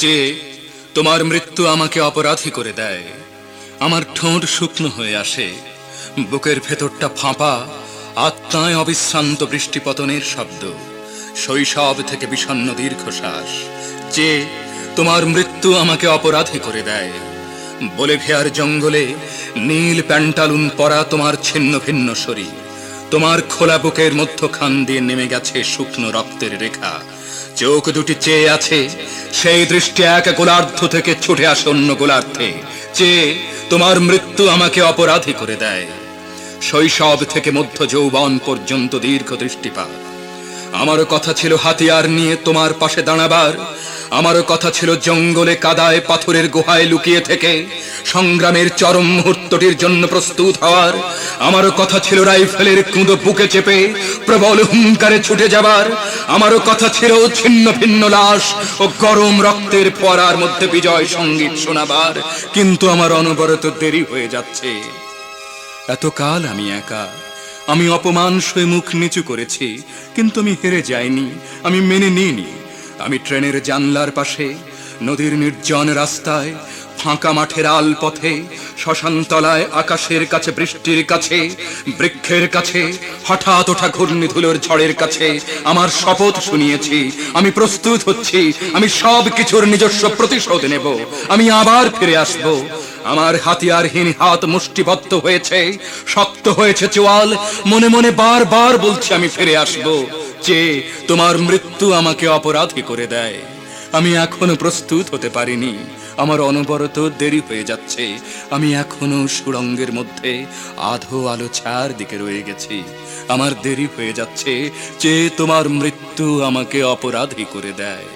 যে তোমার মৃত্যু আমাকে অপরাধী করে দেয়। আমার ঠোঁট শুকনো হয়ে আসে, বুকের ভেতরটা ফাঁপা, আত্মায় অবিশ্রান্ত বৃষ্টিপতনের শব্দ, শৈশব থেকে বিষণ্ণ দীর্ঘশ্বাস। যে তোমার মৃত্যু আমাকে অপরাধী করে দেয়। বলিভিয়ার জঙ্গলে নীল প্যান্টালুন পরা তোমার ছিন্ন ভিন্ন শরীর, তোমার খোলা বুকের মধ্যখান দিয়ে নেমে গেছে শুকনো রক্তের রেখা। চোখ দুটি চেয়ে আছে, সেই দৃষ্টি এক গোলার্ধ থেকে ছুটে আসে অন্য গোলার্ধে। যে তোমার মৃত্যু আমাকে অপরাধী করে দেয়। শৈশব থেকে মধ্য যৌবন পর্যন্ত দীর্ঘ দৃষ্টিপাত। আমারও কথা ছিল হাতিয়ার নিয়ে তোমার পাশে দাঁড়াবার। আমারও কথা ছিল জঙ্গলে কাদায় পাথরের গুহায় লুকিয়ে থেকে সংগ্রামের চরম মুহূর্তটির জন্য প্রস্তুত হওয়ার। আমারও কথা ছিল রাইফেলের কুঁদো বুকে চেপে প্রবল হুঙ্কারে ছুটে যাবার। আমারও কথা ছিল ছিন্ন ভিন্ন লাশ ও গরম রক্তের ফোয়ারার মধ্যে বিজয় সঙ্গীত শোনাবার। কিন্তু আমার অনবরত দেরি হয়ে যাচ্ছে। এতকাল আমি একা, আমি অপমান সয়ে মুখ নিচু করেছি, কিন্তু আমি হেরে যাইনি, আমি মেনে নিইনি। আমি ট্রেনের জানলার পাশে, নদীর নির্জন রাস্তায়, ফাঁকা মাঠের আল পথে, শ্মশানতলায়, আকাশের কাছে, বৃষ্টির কাছে, বৃক্ষের কাছে, হঠাৎ ওঠা ঘূর্ণিধুলোর ঝড়ের কাছে আমার শপথ শুনিয়েছি। আমি প্রস্তুত হচ্ছি, আমি সব কিছুর নিজস্ব প্রতিশোধ নেব, আমি আবার ফিরে আসব। আমার হাতিয়ারহীন হাত মুষ্টিবদ্ধ হয়েছে, শক্ত হয়েছে চোয়াল। মনে মনে বারবার বলছি আমি ফিরে আসব। যে তোমার মৃত্যু আমাকে অপরাধী করে দেয়। আমি এখনো প্রস্তুত হতে পারিনি, আমার অনবরত দেরি হয়ে যাচ্ছে। আমি এখনো সুড়ঙ্গের মধ্যে আধো আলো ছায়ার দিকে রয়ে গেছি। আমার দেরি হয়ে যাচ্ছে। যে তোমার মৃত্যু আমাকে অপরাধী করে দেয়।